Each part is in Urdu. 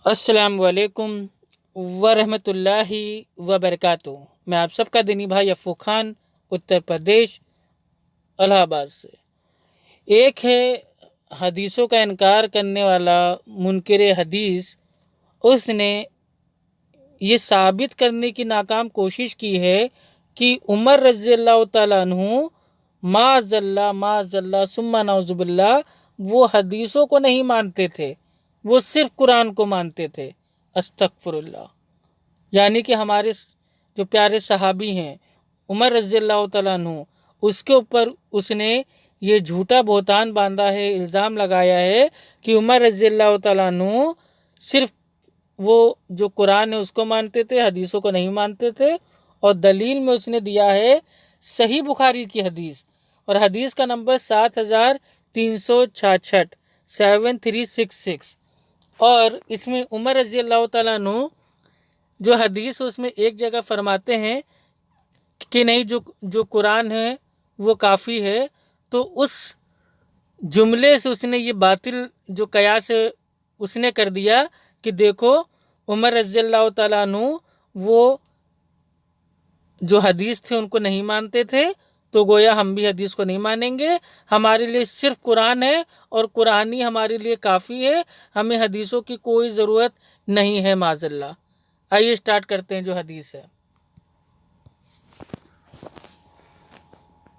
السلام علیکم ورحمۃ اللہ وبرکاتہ۔ میں آپ سب کا دینی بھائی افو خان، اتر پردیش، الہ آباد سے۔ ایک ہے حدیثوں کا انکار کرنے والا منکر حدیث، اس نے یہ ثابت کرنے کی ناکام کوشش کی ہے کہ عمر رضی اللہ تعالیٰ عنہ معاذ اللہ ثم نعوذ باللہ وہ حدیثوں کو نہیں مانتے تھے، وہ صرف قرآن کو مانتے تھے۔ استغفر اللہ۔ یعنی کہ ہمارے جو پیارے صحابی ہیں عمر رضی اللہ تعالیٰ عنہ، اس کے اوپر اس نے یہ جھوٹا بہتان باندھا ہے، الزام لگایا ہے کہ عمر رضی اللہ تعالیٰ عنہ صرف وہ جو قرآن ہے اس کو مانتے تھے، حدیثوں کو نہیں مانتے تھے۔ اور دلیل میں اس نے دیا ہے صحیح بخاری کی حدیث، اور حدیث کا نمبر 7366 7366۔ اور اس میں عمر رضی اللہ تعالیٰ عنہ جو حدیث اس میں ایک جگہ فرماتے ہیں کہ نہیں جو قرآن ہے وہ کافی ہے، تو اس جملے سے اس نے یہ باطل جو قیاس ہے اس نے کر دیا کہ دیکھو عمر رضی اللہ تعالیٰ عنہ وہ جو حدیث تھے ان کو نہیں مانتے تھے، تو گویا ہم بھی حدیث کو نہیں مانیں گے، ہمارے لیے صرف قرآن ہے اور قرآن ہی ہمارے لیے کافی ہے، ہمیں حدیثوں کی کوئی ضرورت نہیں ہے معاذ اللہ۔ آئیے سٹارٹ کرتے ہیں جو حدیث ہے۔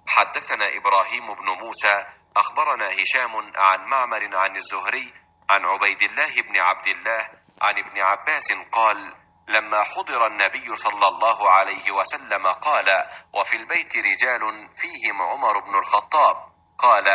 حدثنا إبراهيم بن موسى أخبرنا هشام عن معمر عن الزهري عن عبيد الله بن عبد الله عن ابن عباس قال لما حضر النبي صلى الله عليه وسلم قال وفي البيت رجال فيهم عمر بن الخطاب قال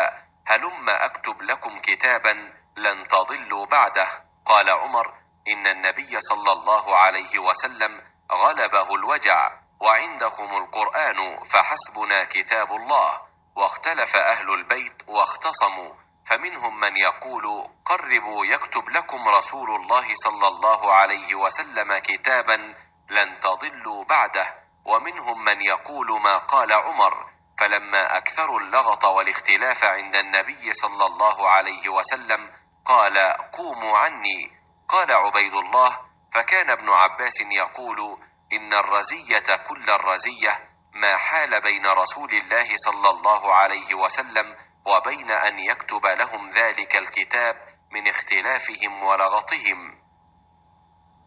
هلم أكتب لكم كتابا لن تضلوا بعده قال عمر إن النبي صلى الله عليه وسلم غلبه الوجع وعندكم القرآن فحسبنا كتاب الله واختلف أهل البيت واختصموا فمنهم من يقول قربوا يكتب لكم رسول الله صلى الله عليه وسلم كتابا لن تضلوا بعده ومنهم من يقول ما قال عمر فلما أكثروا اللغط والاختلاف عند النبي صلى الله عليه وسلم قال قوموا عني قال عبيد الله فكان ابن عباس يقول إن الرزية كل الرزية ما حال بين رسول الله صلى الله عليه وسلم وبين أن يكتب لهم ذلك الكتاب من اختلافهم ولغطهم۔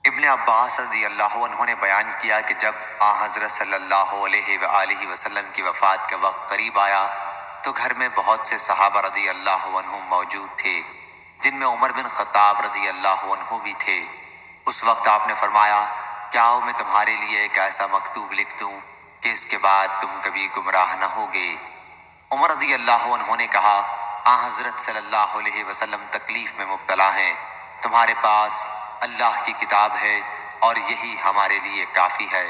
ابن عباس رضی اللہ عنہ نے بیان کیا کہ جب حضرت صلی اللہ علیہ وآلہ وسلم کی وفات کا وقت قریب آیا تو گھر میں بہت سے صحابہ رضی اللہ عنہ موجود تھے، جن میں عمر بن خطاب رضی اللہ عنہ بھی تھے۔ اس وقت آپ نے فرمایا کیا میں تمہارے لیے ایک ایسا مکتوب لکھ دوں کہ اس کے بعد تم کبھی گمراہ نہ ہوگے؟ عمر رضی اللہ عنہ نے کہا حضرت صلی اللہ علیہ وسلم تکلیف میں مبتلا ہیں، تمہارے پاس اللہ کی کتاب ہے اور یہی ہمارے لیے کافی ہے۔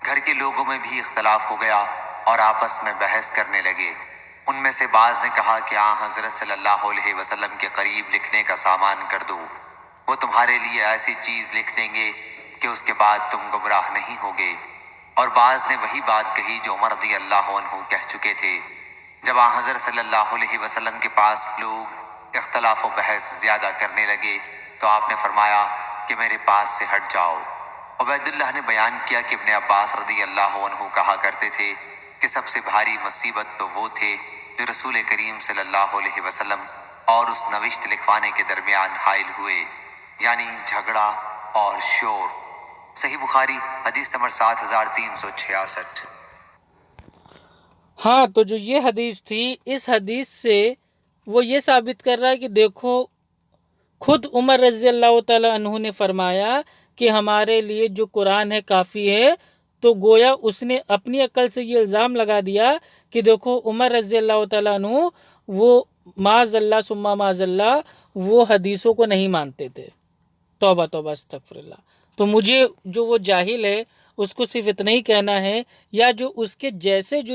گھر کے لوگوں میں بھی اختلاف ہو گیا اور آپس میں بحث کرنے لگے۔ ان میں سے بعض نے کہا کہ حضرت صلی اللہ علیہ وسلم کے قریب لکھنے کا سامان کر دو، وہ تمہارے لیے ایسی چیز لکھ دیں گے کہ اس کے بعد تم گمراہ نہیں ہوگے۔ اور بعض نے وہی بات کہی جو عمر رضی اللہ عنہ کہہ چکے تھے۔ جب حضرت صلی اللہ علیہ وسلم کے پاس لوگ اختلاف و بحث زیادہ کرنے لگے تو آپ نے فرمایا کہ میرے پاس سے ہٹ جاؤ۔ عبید اللہ نے بیان کیا کہ ابن عباس رضی اللہ عنہ کہا کرتے تھے کہ سب سے بھاری مصیبت تو وہ تھے جو رسول کریم صلی اللہ علیہ وسلم اور اس نوشت لکھوانے کے درمیان حائل ہوئے، یعنی جھگڑا اور شور۔ صحیح بخاری حدیث نمبر 7366۔ ہاں، تو جو یہ حدیث تھی، اس حدیث سے وہ یہ ثابت کر رہا ہے کہ دیکھو خود عمر رضی اللہ تعالیٰ عنہ نے فرمایا کہ ہمارے لیے جو قرآن ہے کافی ہے، تو گویا اس نے اپنی عقل سے یہ الزام لگا دیا کہ دیکھو عمر رضی اللہ تعالیٰ عنہ وہ معاذ اللہ ثم معاذ اللہ وہ حدیثوں کو نہیں مانتے تھے۔ توبہ توبہ استغفر اللہ۔ تو مجھے جو وہ جاہل ہے اس کو صرف اتنا ہی کہنا ہے، یا جو اس کے جیسے جو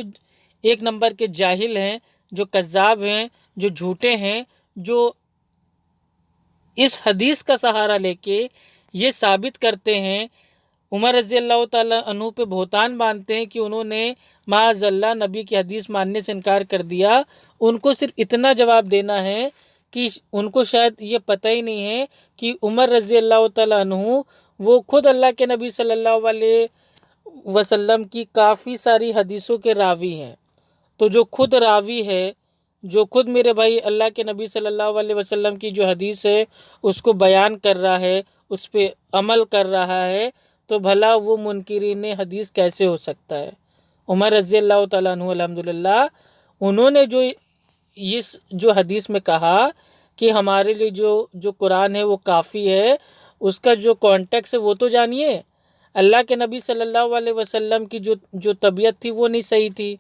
ایک نمبر کے جاہل ہیں، جو کذاب ہیں، جو جھوٹے ہیں، جو اس حدیث کا سہارا لے کے یہ ثابت کرتے ہیں، عمر رضی اللہ تعالیٰ عنہ پہ بہتان باندھتے ہیں کہ انہوں نے معاذ اللہ نبی کی حدیث ماننے سے انکار کر دیا، ان کو صرف اتنا جواب دینا ہے کہ ان کو شاید یہ پتہ ہی نہیں ہے کہ عمر رضی اللہ تعالیٰ عنہ وہ خود اللہ کے نبی صلی اللہ علیہ وسلم کی کافی ساری حدیثوں کے راوی ہیں۔ تو جو خود راوی ہے، جو خود میرے بھائی اللہ کے نبی صلی اللہ علیہ وسلم کی جو حدیث ہے اس کو بیان کر رہا ہے، اس پہ عمل کر رہا ہے، تو بھلا وہ منکرین حدیث کیسے ہو سکتا ہے؟ عمر رضی اللہ تعالیٰ عنہ الحمدللہ انہوں نے جو حدیث میں کہا کہ ہمارے لیے جو قرآن ہے وہ کافی ہے، اس کا جو کانٹیکس ہے وہ تو جانیے۔ اللہ کے نبی صلی اللہ علیہ وسلم کی جو طبیعت تھی وہ نہیں صحیح تھی،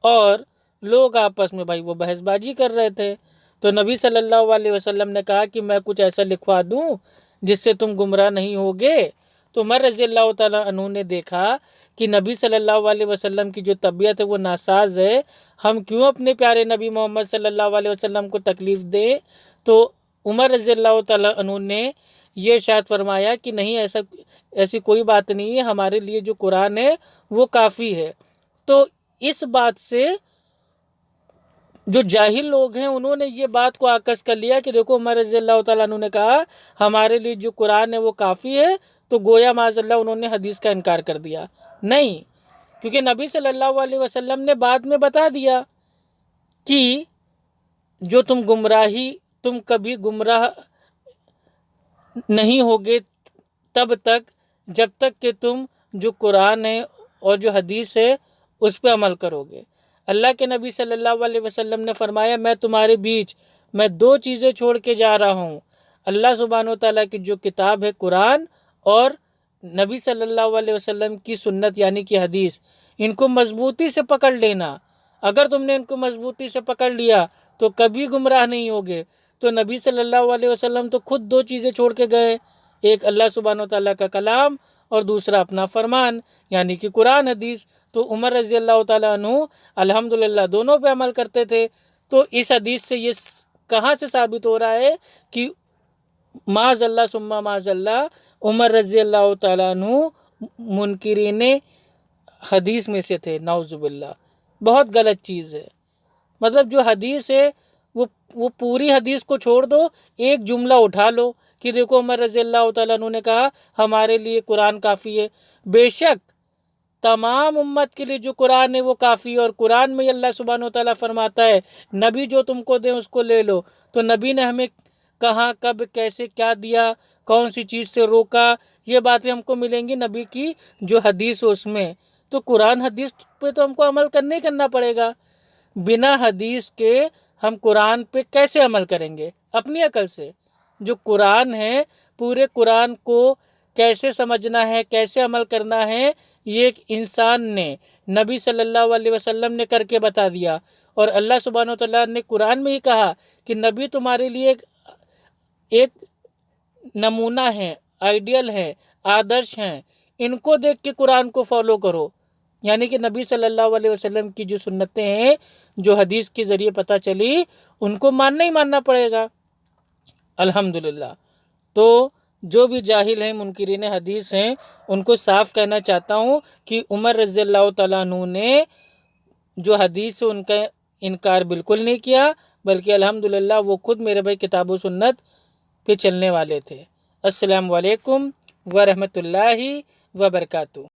اور لوگ آپس میں بھائی وہ بحث بازی کر رہے تھے، تو نبی صلی اللہ علیہ وسلم نے کہا کہ میں کچھ ایسا لکھوا دوں جس سے تم گمراہ نہیں ہوگے۔ تو عمر رضی اللہ تعالیٰ عنہ نے دیکھا کہ نبی صلی اللہ علیہ وسلم کی جو طبیعت ہے وہ ناساز ہے، ہم کیوں اپنے پیارے نبی محمد صلی اللہ علیہ وسلم کو تکلیف دیں؟ تو عمر رضی اللہ تعالیٰ عنہ نے یہ ارشاد فرمایا کہ نہیں، ایسی کوئی بات نہیں ہے، ہمارے لیے جو قرآن ہے وہ کافی ہے۔ تو اس بات سے جو جاہل لوگ ہیں انہوں نے یہ بات کو عکس کر لیا کہ دیکھو عمر رضی اللہ تعالیٰ عنہ نے کہا ہمارے لیے جو قرآن ہے وہ کافی ہے، تو گویا معاذ اللہ انہوں نے حدیث کا انکار کر دیا۔ نہیں، کیونکہ نبی صلی اللہ علیہ وسلم نے بعد میں بتا دیا کہ جو تم کبھی گمراہ نہیں ہوگے تب تک جب تک کہ تم جو قرآن ہے اور جو حدیث ہے اس پہ عمل کرو گے۔ اللہ کے نبی صلی اللہ علیہ وسلم نے فرمایا میں تمہارے بیچ میں 2 چیزیں چھوڑ کے جا رہا ہوں، اللہ سبحانہ و تعالیٰ کی جو کتاب ہے قرآن، اور نبی صلی اللہ علیہ وسلم کی سنت یعنی کہ حدیث۔ ان کو مضبوطی سے پکڑ لینا، اگر تم نے ان کو مضبوطی سے پکڑ لیا تو کبھی گمراہ نہیں ہوگے۔ تو نبی صلی اللہ علیہ وسلم تو خود 2 چیزیں چھوڑ کے گئے، ایک اللہ سبحانہ و تعالیٰ کا کلام اور دوسرا اپنا فرمان یعنی کہ قرآن حدیث۔ تو عمر رضی اللہ تعالیٰ عنہ الحمدللہ دونوں پہ عمل کرتے تھے۔ تو اس حدیث سے یہ کہاں سے ثابت ہو رہا ہے کہ معاذ اللہ ثم معاذ اللہ عمر رضی اللہ تعالیٰ عنہ منکرین حدیث میں سے تھے، نعوذ باللہ۔ بہت غلط چیز ہے، مطلب جو حدیث ہے وہ پوری حدیث کو چھوڑ دو، ایک جملہ اٹھا لو کہ دیکھو عمر رضی اللہ تعالیٰ عنہ نے کہا ہمارے لیے قرآن کافی ہے۔ بے شک تمام امت کے لیے جو قرآن ہے وہ کافی ہے، اور قرآن میں اللہ سبحانہ و تعالیٰ فرماتا ہے نبی جو تم کو دیں اس کو لے لو۔ تو نبی نے ہمیں کہاں، کب، کیسے، کیا دیا، کون سی چیز سے روکا، یہ باتیں ہم کو ملیں گی نبی کی جو حدیث ہو اس میں۔ تو قرآن حدیث پہ تو ہم کو عمل کرنا پڑے گا۔ بنا حدیث کے ہم قرآن پہ کیسے عمل کریں گے؟ اپنی عقل سے۔ جو قرآن ہے پورے قرآن کو کیسے سمجھنا ہے، کیسے عمل کرنا ہے، یہ ایک انسان نے، نبی صلی اللہ علیہ وسلم نے کر کے بتا دیا، اور اللہ سبحانہ و تعالیٰ نے قرآن میں ہی کہا کہ نبی تمہارے لیے ایک نمونہ ہے، آئیڈیل ہے، آدرش ہیں، ان کو دیکھ کے قرآن کو فالو کرو۔ یعنی کہ نبی صلی اللہ علیہ وسلم کی جو سنتیں ہیں جو حدیث کے ذریعے پتہ چلی ان کو ماننا ہی ماننا پڑے گا الحمدللہ۔ تو جو بھی جاہل ہیں، منکرین حدیث ہیں، ان کو صاف کہنا چاہتا ہوں کہ عمر رضی اللہ تعالیٰ عنہ نے جو حدیث ہے ان کا انکار بالکل نہیں کیا، بلکہ الحمدللہ وہ خود میرے بھائی کتاب و سنت پہ چلنے والے تھے۔ السلام علیکم ورحمۃ اللہ وبرکاتہ۔